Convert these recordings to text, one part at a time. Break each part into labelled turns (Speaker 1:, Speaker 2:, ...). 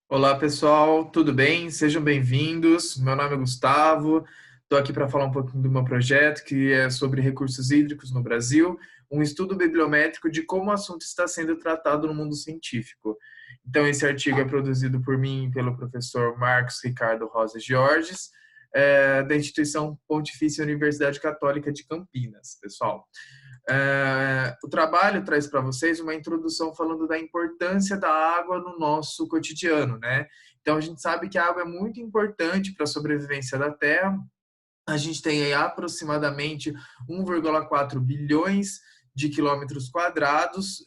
Speaker 1: Olá, pessoal, tudo bem? Sejam bem-vindos. Meu nome é Gustavo. Estou aqui para falar um pouquinho do meu projeto, que é sobre recursos hídricos no Brasil, um estudo bibliométrico de como o assunto está sendo tratado no mundo científico. Então, esse artigo é produzido por mim e pelo professor Marcos Ricardo Rosa Georges, da instituição Pontifícia Universidade Católica de Campinas, pessoal. O trabalho traz para vocês uma introdução falando da importância da água no nosso cotidiano, né? Então, a gente sabe que a água é muito importante para a sobrevivência da Terra. A gente tem aí aproximadamente 1,4 bilhões de quilômetros quadrados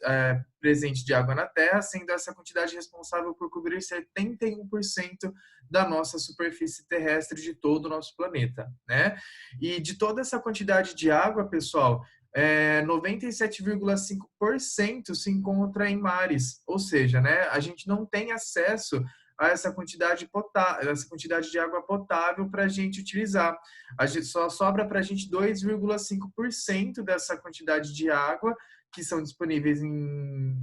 Speaker 1: presente de água na Terra, sendo essa quantidade responsável por cobrir 71% da nossa superfície terrestre de todo o nosso planeta, né? E de toda essa quantidade de água, pessoal, 97,5% se encontra em mares, ou seja, né, a gente não tem acesso a essa quantidade de água potável para a gente utilizar. A gente só sobra para a gente 2,5% dessa quantidade de água que são disponíveis em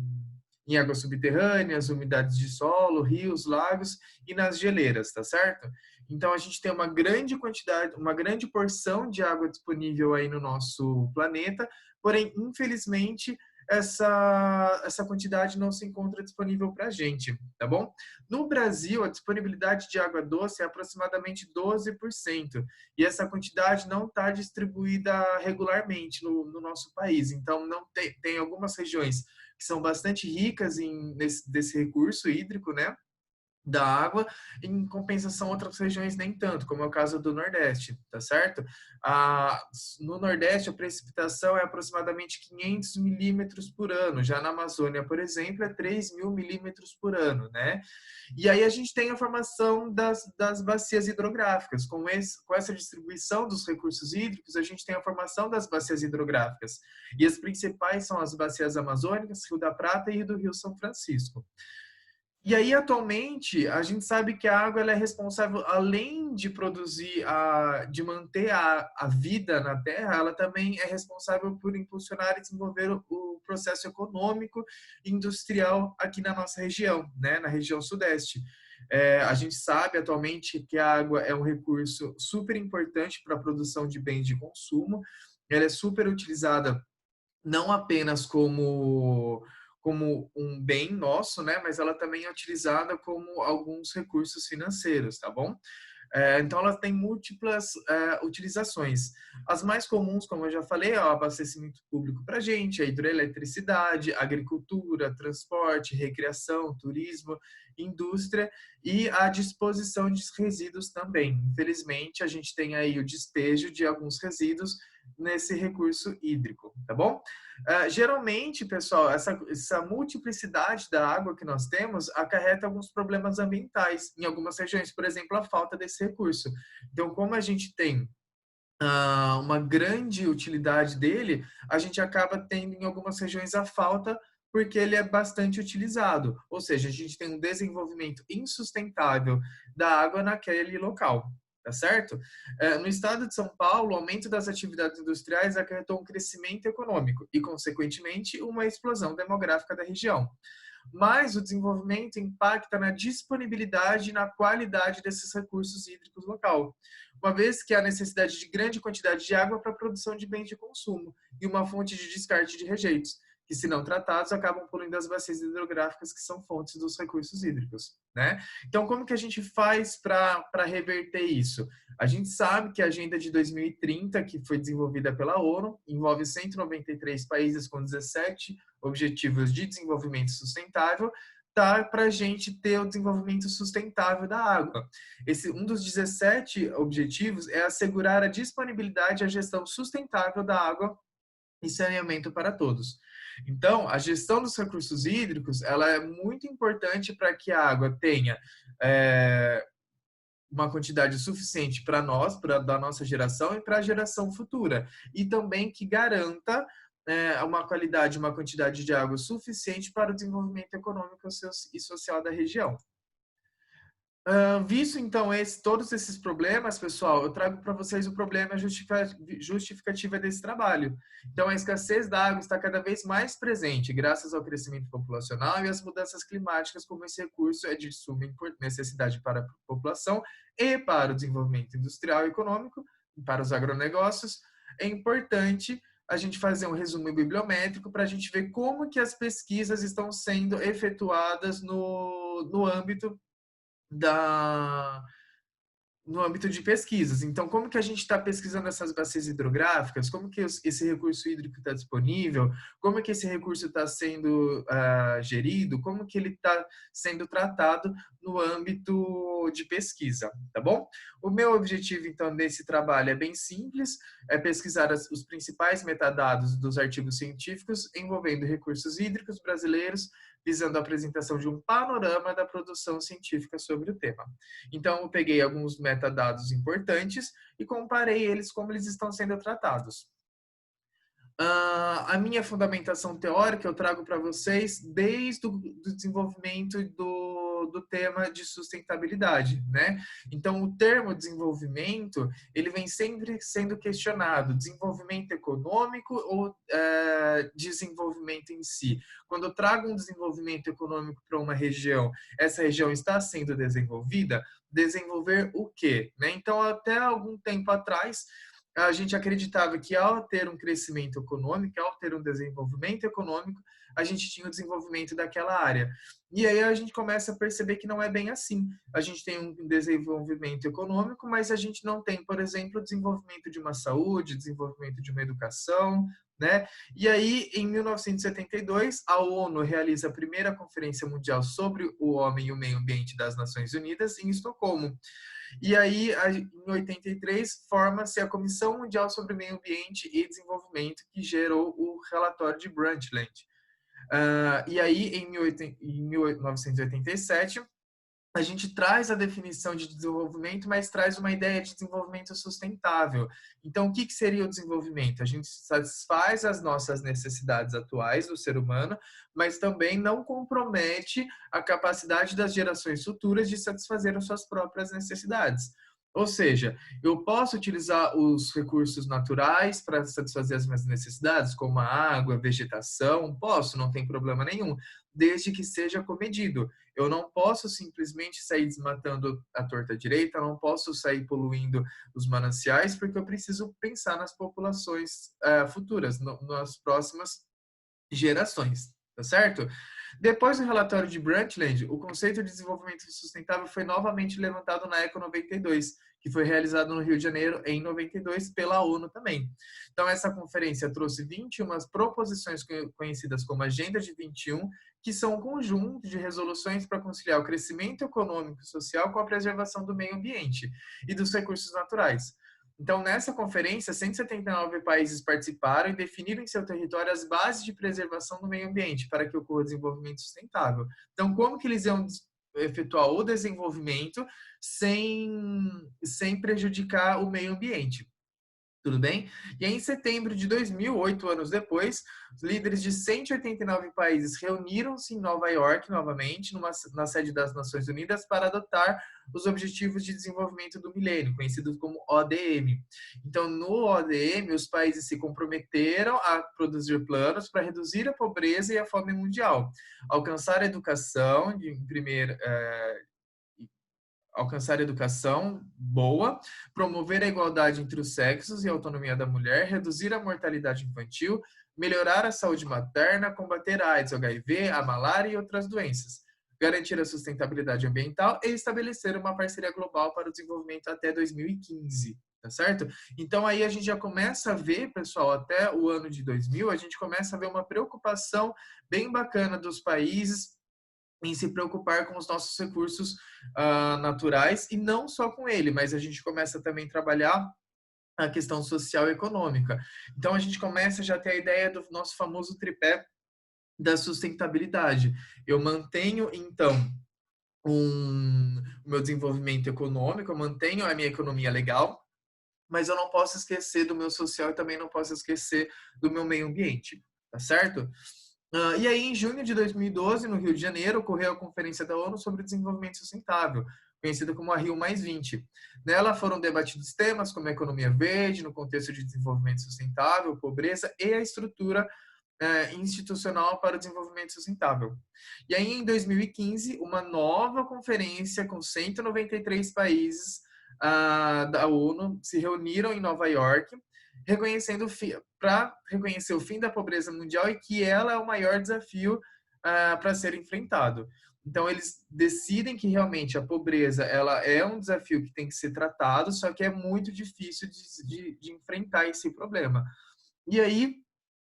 Speaker 1: águas subterrâneas, umidades de solo, rios, lagos e nas geleiras, tá certo? Então a gente tem uma grande quantidade, uma grande porção de água disponível aí no nosso planeta, porém, infelizmente, essa quantidade não se encontra disponível para a gente, tá bom? No Brasil, a disponibilidade de água doce é aproximadamente 12%, e essa quantidade não está distribuída regularmente no nosso país. Então, não tem algumas regiões que são bastante ricas desse recurso hídrico, né? Da água, em compensação outras regiões nem tanto, como é o caso do Nordeste, tá certo? No Nordeste a precipitação é aproximadamente 500 milímetros por ano, já na Amazônia, por exemplo, é 3.000 milímetros por ano, né? E aí a gente tem a formação das bacias hidrográficas, com essa distribuição dos recursos hídricos, a gente tem a formação das bacias hidrográficas, e as principais são as bacias amazônicas, Rio da Prata e do Rio São Francisco. E aí, atualmente, a gente sabe que a água ela é responsável, além de de manter a vida na Terra, ela também é responsável por impulsionar e desenvolver o processo econômico e industrial aqui na nossa região, né, na região Sudeste. A gente sabe atualmente que a água é um recurso super importante para a produção de bens de consumo, ela é super utilizada não apenas como um bem nosso, né? Mas ela também é utilizada como alguns recursos financeiros, tá bom? Então, ela tem múltiplas utilizações. As mais comuns, como eu já falei, é o abastecimento público para a gente, a hidroeletricidade, agricultura, transporte, recreação, turismo, indústria e a disposição de resíduos também. Infelizmente, a gente tem aí o despejo de alguns resíduos nesse recurso hídrico, tá bom? Geralmente, pessoal, essa multiplicidade da água que nós temos acarreta alguns problemas ambientais em algumas regiões, por exemplo, a falta desse recurso. Então, como a gente tem uma grande utilidade dele, a gente acaba tendo em algumas regiões a falta porque ele é bastante utilizado, ou seja, a gente tem um desenvolvimento insustentável da água naquele local, tá certo? No estado de São Paulo, o aumento das atividades industriais acarretou um crescimento econômico e, consequentemente, uma explosão demográfica da região. Mas o desenvolvimento impacta na disponibilidade e na qualidade desses recursos hídricos local, uma vez que há necessidade de grande quantidade de água para a produção de bens de consumo e uma fonte de descarte de rejeitos, que, se não tratados, acabam poluindo as bacias hidrográficas que são fontes dos recursos hídricos, né? Então, como que a gente faz para reverter isso? A gente sabe que a Agenda de 2030, que foi desenvolvida pela ONU, envolve 193 países com 17 Objetivos de Desenvolvimento Sustentável, tá, para a gente ter o desenvolvimento sustentável da água. Um dos 17 objetivos é assegurar a disponibilidade e a gestão sustentável da água e saneamento para todos. Então, a gestão dos recursos hídricos ela é muito importante para que a água tenha uma quantidade suficiente para nós, da nossa geração e para a geração futura. E também que garanta uma qualidade, uma quantidade de água suficiente para o desenvolvimento econômico e social da região. Visto então todos esses problemas, pessoal, eu trago para vocês o problema e a justificativa desse trabalho. Então, a escassez da água está cada vez mais presente, graças ao crescimento populacional e às mudanças climáticas, como esse recurso é de suma necessidade para a população e para o desenvolvimento industrial e econômico, para os agronegócios. É importante a gente fazer um resumo bibliométrico para a gente ver como que as pesquisas estão sendo efetuadas no âmbito da no âmbito de pesquisas. Então, como que a gente está pesquisando essas bacias hidrográficas? Como que esse recurso hídrico está disponível? Como que esse recurso está sendo gerido? Como que ele está sendo tratado no âmbito de pesquisa, tá bom? O meu objetivo, então, nesse trabalho é bem simples, é pesquisar os principais metadados dos artigos científicos envolvendo recursos hídricos brasileiros, visando a apresentação de um panorama da produção científica sobre o tema. Então, eu peguei alguns metadados importantes e comparei eles como eles estão sendo tratados. A minha fundamentação teórica eu trago para vocês desde o desenvolvimento do tema de sustentabilidade, né? Então, o termo desenvolvimento, ele vem sempre sendo questionado, desenvolvimento econômico ou desenvolvimento em si? Quando eu trago um desenvolvimento econômico para uma região, essa região está sendo desenvolvida? Desenvolver o quê? Né? Então, até algum tempo atrás, a gente acreditava que ao ter um crescimento econômico, ao ter um desenvolvimento econômico, a gente tinha o desenvolvimento daquela área. E aí a gente começa a perceber que não é bem assim. A gente tem um desenvolvimento econômico, mas a gente não tem, por exemplo, o desenvolvimento de uma saúde, desenvolvimento de uma educação, né? E aí, em 1972, a ONU realiza a primeira Conferência Mundial sobre o Homem e o Meio Ambiente das Nações Unidas em Estocolmo. E aí, em 83, forma-se a Comissão Mundial sobre Meio Ambiente e Desenvolvimento, que gerou o relatório de Brundtland. E aí, em 1987, a gente traz a definição de desenvolvimento, mas traz uma ideia de desenvolvimento sustentável. Então, o que seria o desenvolvimento? A gente satisfaz as nossas necessidades atuais do ser humano, mas também não compromete a capacidade das gerações futuras de satisfazer as suas próprias necessidades. Ou seja, eu posso utilizar os recursos naturais para satisfazer as minhas necessidades, como a água, a vegetação, posso, não tem problema nenhum, desde que seja comedido. Eu não posso simplesmente sair desmatando a torta direita, não posso sair poluindo os mananciais, porque eu preciso pensar nas populações futuras, nas próximas gerações, tá certo? Depois do relatório de Brundtland, o conceito de desenvolvimento sustentável foi novamente levantado na ECO 92, que foi realizado no Rio de Janeiro em 92 pela ONU também. Então, essa conferência trouxe 21 proposições conhecidas como Agenda de 21, que são um conjunto de resoluções para conciliar o crescimento econômico e social com a preservação do meio ambiente e dos recursos naturais. Então, nessa conferência, 179 países participaram e definiram em seu território as bases de preservação do meio ambiente para que ocorra desenvolvimento sustentável. Então, como que eles iam efetuar o desenvolvimento sem prejudicar o meio ambiente? Tudo bem? E aí, em setembro de 2000, 8 anos depois, os líderes de 189 países reuniram-se em Nova York, novamente, na sede das Nações Unidas, para adotar os Objetivos de Desenvolvimento do Milênio, conhecidos como ODM. Então, no ODM, os países se comprometeram a produzir planos para reduzir a pobreza e a fome mundial, alcançar a educação, alcançar educação boa, promover a igualdade entre os sexos e a autonomia da mulher, reduzir a mortalidade infantil, melhorar a saúde materna, combater a AIDS, o HIV, a malária e outras doenças, garantir a sustentabilidade ambiental e estabelecer uma parceria global para o desenvolvimento até 2015. Tá certo? Então aí a gente já começa a ver, pessoal, até o ano de 2000, a gente começa a ver uma preocupação bem bacana dos países em se preocupar com os nossos recursos naturais e não só com ele, mas a gente começa também a trabalhar a questão social e econômica. Então a gente começa já a ter a ideia do nosso famoso tripé da sustentabilidade. Eu mantenho então o meu desenvolvimento econômico, eu mantenho a minha economia legal, mas eu não posso esquecer do meu social e também não posso esquecer do meu meio ambiente, tá certo? E aí, em junho de 2012, no Rio de Janeiro, ocorreu a Conferência da ONU sobre Desenvolvimento Sustentável, conhecida como a Rio+20. Nela foram debatidos temas como a economia verde, no contexto de desenvolvimento sustentável, pobreza e a estrutura institucional para o desenvolvimento sustentável. E aí, em 2015, uma nova conferência com 193 países da ONU se reuniram em Nova York, para reconhecer o fim da pobreza mundial e que ela é o maior desafio para ser enfrentado. Então, eles decidem que realmente a pobreza ela é um desafio que tem que ser tratado, só que é muito difícil de enfrentar esse problema. E aí,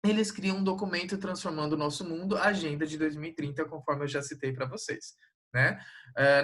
Speaker 1: eles criam um documento transformando o nosso mundo, a Agenda de 2030, conforme eu já citei para vocês. Né?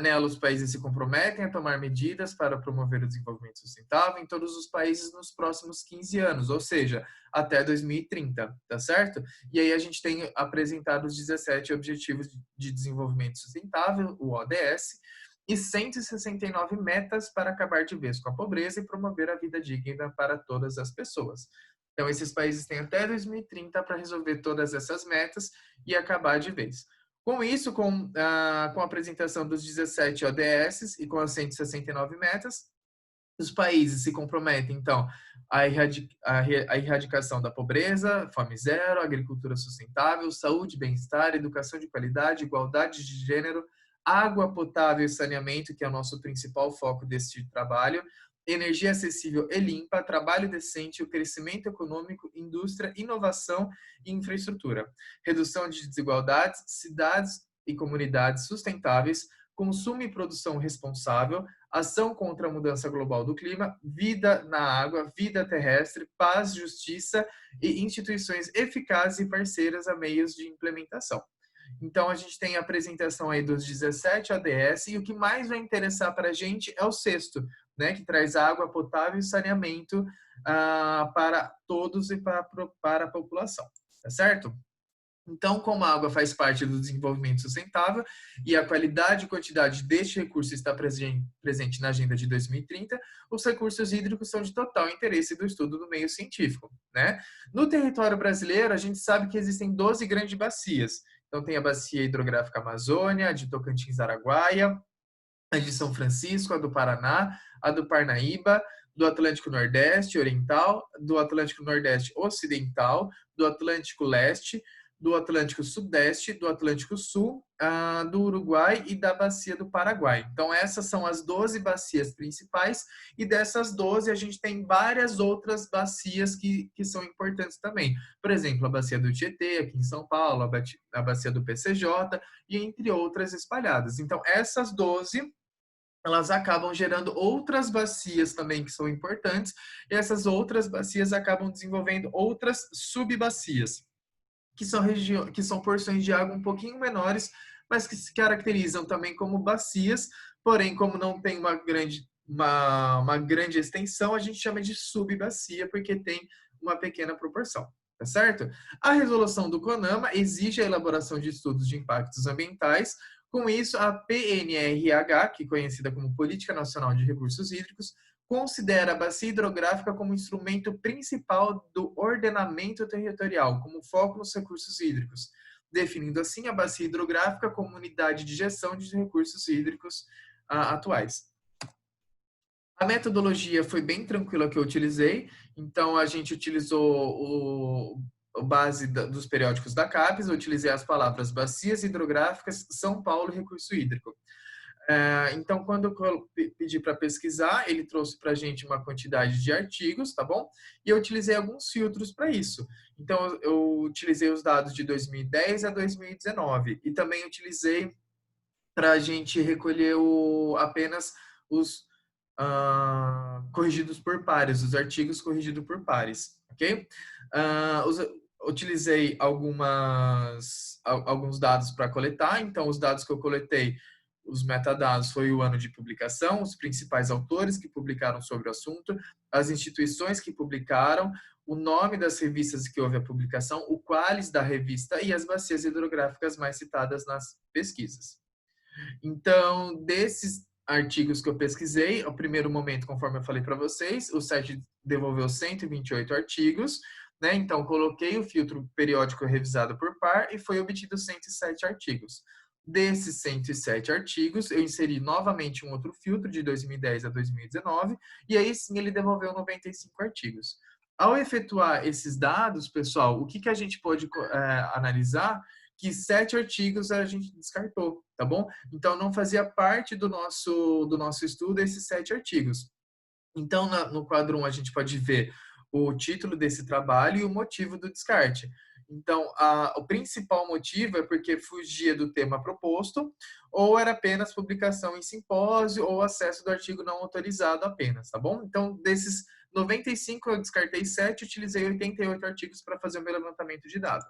Speaker 1: Nela, os países se comprometem a tomar medidas para promover o desenvolvimento sustentável em todos os países nos próximos 15 anos, ou seja, até 2030, tá certo? E aí a gente tem apresentado os 17 Objetivos de Desenvolvimento Sustentável, o ODS, e 169 metas para acabar de vez com a pobreza e promover a vida digna para todas as pessoas. Então, esses países têm até 2030 para resolver todas essas metas e acabar de vez. Com isso, com a apresentação dos 17 ODS e com as 169 metas, os países se comprometem, então, à erradicação da pobreza, fome zero, agricultura sustentável, saúde, bem-estar, educação de qualidade, igualdade de gênero, água potável e saneamento, que é o nosso principal foco deste trabalho, energia acessível e limpa, trabalho decente, o crescimento econômico, indústria, inovação e infraestrutura, redução de desigualdades, cidades e comunidades sustentáveis, consumo e produção responsável, ação contra a mudança global do clima, vida na água, vida terrestre, paz, justiça e instituições eficazes e parceiras a meios de implementação. Então, a gente tem a apresentação aí dos 17 ODS e o que mais vai interessar para a gente é o sexto, né, que traz água potável e saneamento para todos e para a população, tá certo? Então, como a água faz parte do desenvolvimento sustentável e a qualidade e quantidade deste recurso está presente na Agenda de 2030, os recursos hídricos são de total interesse do estudo do meio científico, né? No território brasileiro, a gente sabe que existem 12 grandes bacias. Então, tem a Bacia Hidrográfica Amazônia, a de Tocantins-Araguaia, a de São Francisco, a do Paraná, a do Parnaíba, do Atlântico Nordeste Oriental, do Atlântico Nordeste Ocidental, do Atlântico Leste, do Atlântico Sudeste, do Atlântico Sul, do Uruguai e da Bacia do Paraguai. Então, essas são as 12 bacias principais, e dessas 12 a gente tem várias outras bacias que são importantes também. Por exemplo, a Bacia do Tietê, aqui em São Paulo, a Bacia do PCJ, e entre outras espalhadas. Então, essas 12 elas acabam gerando outras bacias também que são importantes, e essas outras bacias acabam desenvolvendo outras subbacias, que são porções de água um pouquinho menores, mas que se caracterizam também como bacias, porém, como não tem uma grande extensão, a gente chama de subbacia, porque tem uma pequena proporção, tá certo? A resolução do CONAMA exige a elaboração de estudos de impactos ambientais. Com isso, a PNRH, que é conhecida como Política Nacional de Recursos Hídricos, considera a bacia hidrográfica como instrumento principal do ordenamento territorial, como foco nos recursos hídricos, definindo assim a bacia hidrográfica como unidade de gestão de recursos hídricos atuais. A metodologia foi bem tranquila que eu utilizei, então a gente utilizou a base dos periódicos da CAPES, eu utilizei as palavras bacias hidrográficas, São Paulo e recurso hídrico. Então, quando eu pedi para pesquisar, ele trouxe para a gente uma quantidade de artigos, tá bom? E eu utilizei alguns filtros para isso. Então, eu utilizei os dados de 2010 a 2019 e também utilizei para a gente recolher apenas os corrigidos por pares, os artigos corrigidos por pares, ok? Utilizei alguns dados para coletar, então os dados que eu coletei, os metadados, foi o ano de publicação, os principais autores que publicaram sobre o assunto, as instituições que publicaram, o nome das revistas que houve a publicação, o qualis da revista e as bacias hidrográficas mais citadas nas pesquisas. Então, desses artigos que eu pesquisei, ao primeiro momento, conforme eu falei para vocês, o site devolveu 128 artigos, né? Então, coloquei o filtro periódico revisado por par e foi obtido 107 artigos. Desses 107 artigos, eu inseri novamente um outro filtro de 2010 a 2019, e aí sim ele devolveu 95 artigos. Ao efetuar esses dados, pessoal, o que, que a gente pode analisar? Que 7 artigos a gente descartou, tá bom? Então, não fazia parte do nosso estudo esses 7 artigos. Então, no quadro 1, a gente pode ver o título desse trabalho e o motivo do descarte. Então, o principal motivo é porque fugia do tema proposto, ou era apenas publicação em simpósio, ou acesso do artigo não autorizado apenas, tá bom? Então, desses 95, eu descartei 7, utilizei 88 artigos para fazer o meu levantamento de dados.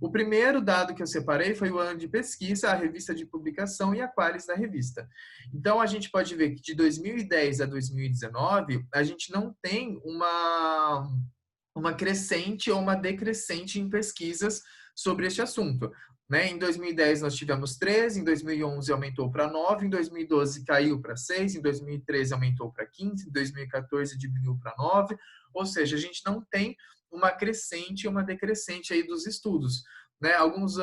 Speaker 1: O primeiro dado que eu separei foi o ano de pesquisa, a revista de publicação e a qualis da revista. Então, a gente pode ver que de 2010 a 2019, a gente não tem uma crescente ou uma decrescente em pesquisas sobre este assunto. Né? Em 2010 nós tivemos 13, em 2011 aumentou para 9, em 2012 caiu para 6, em 2013 aumentou para 15, em 2014 diminuiu para 9, ou seja, a gente não tem uma crescente e uma decrescente aí dos estudos. Né? Alguns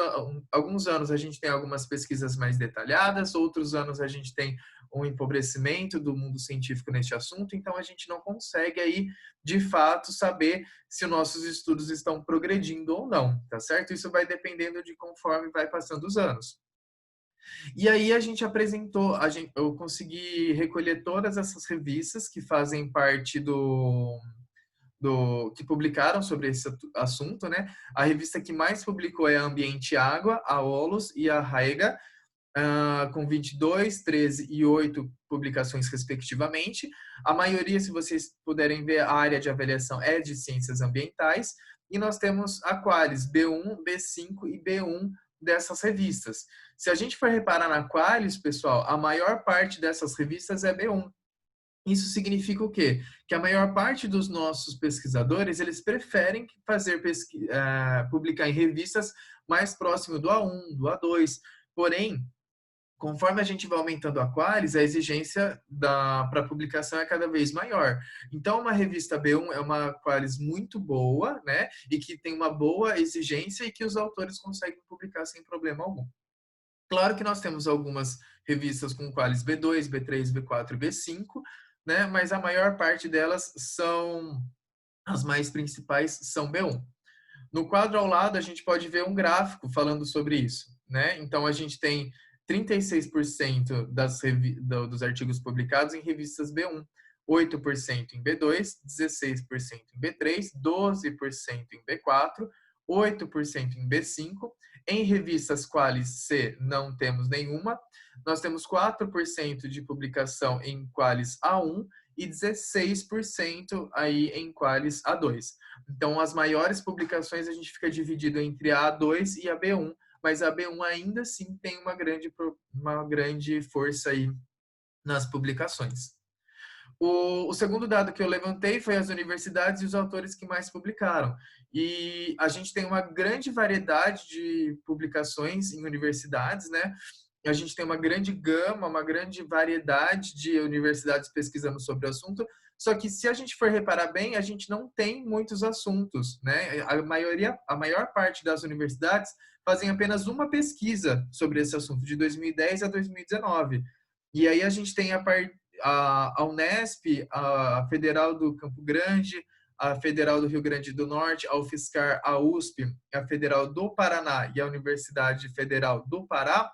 Speaker 1: anos a gente tem algumas pesquisas mais detalhadas, outros anos a gente tem um empobrecimento do mundo científico neste assunto, então a gente não consegue aí, de fato, saber se nossos estudos estão progredindo ou não, tá certo? Isso vai dependendo de conforme vai passando os anos. E aí a gente apresentou, eu consegui recolher todas essas revistas que fazem parte que publicaram sobre esse assunto, né? A revista que mais publicou é a Ambiente e Água, a Olos e a Raiga, com 22, 13 e 8 publicações respectivamente. A maioria, se vocês puderem ver, a área de avaliação é de ciências ambientais, e nós temos a Qualis B1, B5 e B1 dessas revistas. Se a gente for reparar na Qualis, pessoal, a maior parte dessas revistas é B1. Isso significa o quê? Que a maior parte dos nossos pesquisadores, eles preferem publicar em revistas mais próximo do A1, do A2. Porém, conforme a gente vai aumentando a qualis, a exigência para publicação é cada vez maior. Então, uma revista B1 é uma qualis muito boa, né? E que tem uma boa exigência e que os autores conseguem publicar sem problema algum. Claro que nós temos algumas revistas com qualis B2, B3, B4 e B5, né? Mas a maior parte delas são, as mais principais são B1. No quadro ao lado, a gente pode ver um gráfico falando sobre isso, né? Então, a gente tem 36% dos artigos publicados em revistas B1, 8% em B2, 16% em B3, 12% em B4, 8% em B5. Em revistas qualis C, não temos nenhuma. Nós temos 4% de publicação em qualis A1 e 16% aí em qualis A2. Então, as maiores publicações a gente fica dividido entre a A2 e a B1, mas a B1 ainda assim tem uma grande força aí nas publicações. O segundo dado que eu levantei foi as universidades e os autores que mais publicaram. E a gente tem uma grande variedade de publicações em universidades, né? A gente tem uma grande gama, uma grande variedade de universidades pesquisando sobre o assunto, só que se a gente for reparar bem, a gente não tem muitos assuntos, né? A maior parte das universidades fazem apenas uma pesquisa sobre esse assunto, de 2010 a 2019. E aí a gente tem a Unesp, a Federal do Campo Grande, a Federal do Rio Grande do Norte, a UFSCar, a USP, a Federal do Paraná e a Universidade Federal do Pará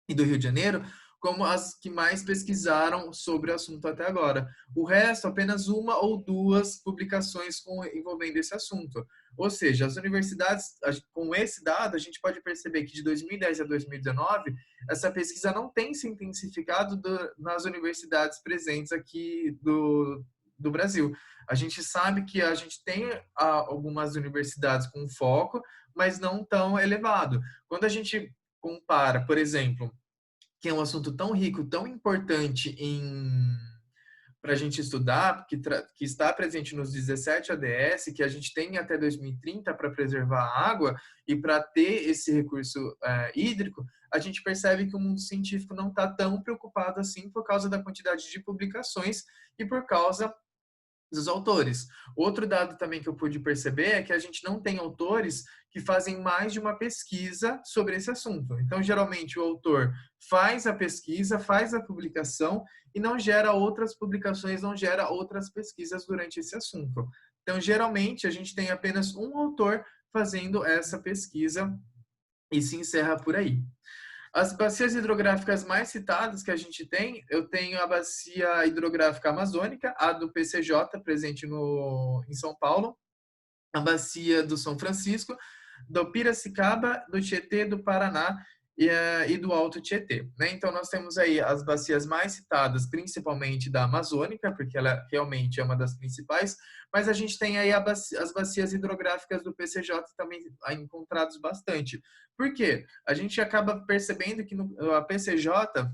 Speaker 1: e do Rio de Janeiro, como as que mais pesquisaram sobre o assunto até agora. O resto, apenas uma ou duas publicações envolvendo esse assunto. Ou seja, as universidades, com esse dado, a gente pode perceber que de 2010 a 2019, essa pesquisa não tem se intensificado nas universidades presentes aqui do Brasil. A gente sabe que a gente tem algumas universidades com foco, mas não tão elevado. Quando a gente compara, por exemplo, que é um assunto tão rico, tão importante para a gente estudar, que está presente nos 17 ADS, que a gente tem até 2030 para preservar a água e para ter esse recurso hídrico, a gente percebe que o mundo científico não está tão preocupado assim por causa da quantidade de publicações e por causa dos autores. Outro dado também que eu pude perceber é que a gente não tem autores que fazem mais de uma pesquisa sobre esse assunto. Então, geralmente, o autor faz a pesquisa, faz a publicação e não gera outras publicações, não gera outras pesquisas durante esse assunto. Então, geralmente, a gente tem apenas um autor fazendo essa pesquisa e se encerra por aí. As bacias hidrográficas mais citadas que a gente tem, eu tenho a bacia hidrográfica amazônica, a do PCJ, presente em São Paulo, a bacia do São Francisco, do Piracicaba, do Tietê, do Paraná e do Alto Tietê. Né? Então, nós temos aí as bacias mais citadas, principalmente da Amazônica, porque ela realmente é uma das principais, mas a gente tem aí as bacias hidrográficas do PCJ também encontrados bastante. Por quê? A gente acaba percebendo que a PCJ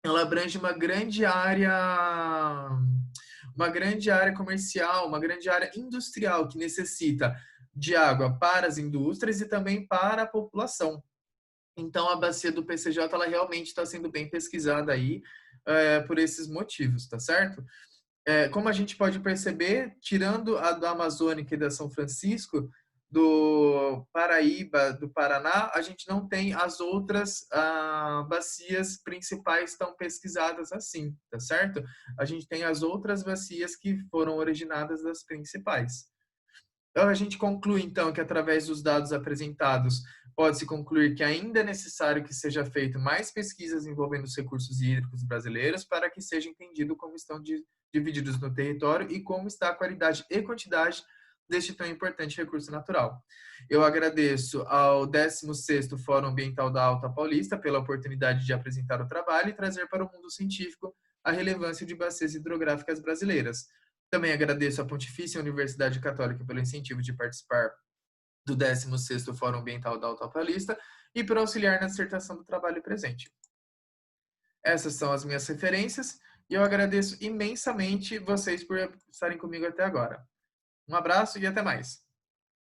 Speaker 1: ela abrange uma grande área comercial, uma grande área industrial que necessita de água para as indústrias e também para a população. Então, a bacia do PCJ ela realmente está sendo bem pesquisada aí por esses motivos, tá certo? Como a gente pode perceber, tirando a do Amazônica e da São Francisco, do Paraíba, do Paraná, a gente não tem as outras bacias principais tão pesquisadas assim, tá certo? A gente tem as outras bacias que foram originadas das principais. Então, a gente conclui, então, que através dos dados apresentados, pode-se concluir que ainda é necessário que seja feito mais pesquisas envolvendo os recursos hídricos brasileiros para que seja entendido como estão divididos no território e como está a qualidade e quantidade deste tão importante recurso natural. Eu agradeço ao 16º Fórum Ambiental da Alta Paulista pela oportunidade de apresentar o trabalho e trazer para o mundo científico a relevância de bacias hidrográficas brasileiras. Também agradeço à Pontifícia Universidade Católica pelo incentivo de participar do 16º Fórum Ambiental da Alta Paulista e por auxiliar na dissertação do trabalho presente. Essas são as minhas referências e eu agradeço imensamente vocês por estarem comigo até agora. Um abraço e até mais.